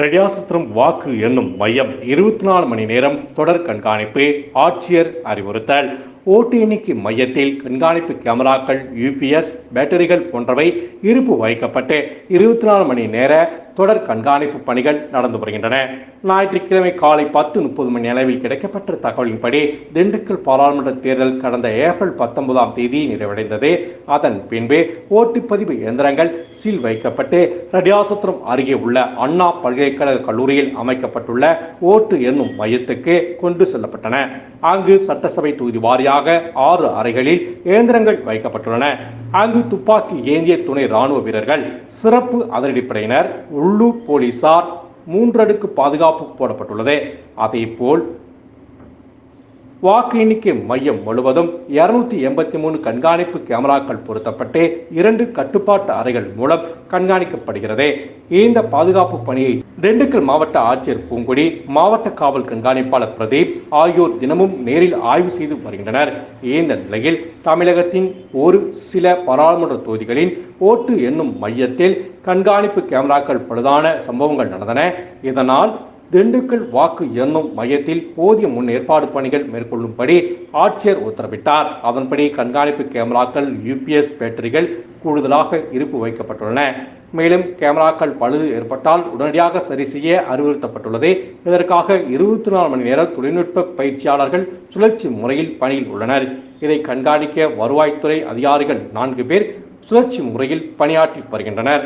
ரெடியாசத்திரம் வாக்கு எண்ணும் மையம் 24 மணி நேரம் தொடர் கண்காணிப்பு. ஆட்சியர் அறிவுறுத்தல். ஓட்டு எண்ணிக்கை மையத்தில் கண்காணிப்பு கேமராக்கள், யுபிஎஸ் பேட்டரிகள் போன்றவை இருப்பு வைக்கப்பட்டு 24 மணி நேர தொடர் கண்காணிப்பு பணிகள் நடந்து வருகின்றன. ஞாயிற்றுக்கிழமை காலை 10:30 மணி அளவில் கிடைக்கப்பட்ட தகவலின்படி திண்டுக்கல் பாராளுமன்ற தேர்தல் கடந்த ஏப்ரல் 19ஆம் தேதி நிறைவடைந்தது. அதன் பின்பு ஓட்டுப்பதிவு இயந்திரங்கள் சீல் வைக்கப்பட்டு ரெடியாசத்திரம் அருகே உள்ள அண்ணா பல்கலைக்கழக கல்லூரியில் அமைக்கப்பட்டுள்ள ஓட்டு எண்ணும் மையத்துக்கு கொண்டு செல்லப்பட்டன. அங்கு சட்டசபை தொகுதி வாரியாக 6 அறைகளில் இயந்திரங்கள் வைக்கப்பட்டுள்ளன. அங்கு துப்பாக்கி ஏந்திய துணை ராணுவ வீரர்கள், சிறப்பு அதிரடிப்படையினர், உள்ளூர் போலீசார், 3 அடுக்கு பாதுகாப்பு போடப்பட்டுள்ளது. அதேபோல் வாக்கு எண்ணிக்கை மையம் முழுவதும் 283 கண்காணிப்பு கேமராக்கள் பொருத்தப்பட்டு 2 கட்டுப்பாட்டு அறைகள் மூலம் கண்காணிக்கப்படுகிறது. இந்த பாதுகாப்பு பணியை திண்டுக்கல் மாவட்ட ஆட்சியர் பூங்குடி, மாவட்ட காவல் கண்காணிப்பாளர் பிரதீப் ஆகியோர் தினமும் நேரில் ஆய்வு செய்து வருகின்றனர். இந்த நிலையில் தமிழகத்தின் ஒரு சில பாராளுமன்ற தொகுதிகளின் ஓட்டு எண்ணும் மையத்தில் கண்காணிப்பு கேமராக்கள் பழுதான சம்பவங்கள் நடந்தன. இதனால் திண்டுக்கல் வாக்கு எண்ணும் மையத்தில் போதிய முன்னேற்பாடு பணிகள் மேற்கொள்ளும்படி ஆட்சியர் உத்தரவிட்டார். அதன்படி கண்காணிப்பு கேமராக்கள், யுபிஎஸ் பேட்டரிகள் கூடுதலாக இருப்பு வைக்கப்பட்டுள்ளன. மேலும் கேமராக்கள் பழுது ஏற்பட்டால் உடனடியாக சரி செய்ய அறிவுறுத்தப்பட்டுள்ளது. இதற்காக 24 மணி நேர தொழில்நுட்ப பயிற்சியாளர்கள் சுழற்சி முறையில் பணியில் உள்ளனர். இதை கண்காணிக்க வருவாய்த்துறை அதிகாரிகள் 4 பேர் சுழற்சி முறையில் பணியாற்றி வருகின்றனர்.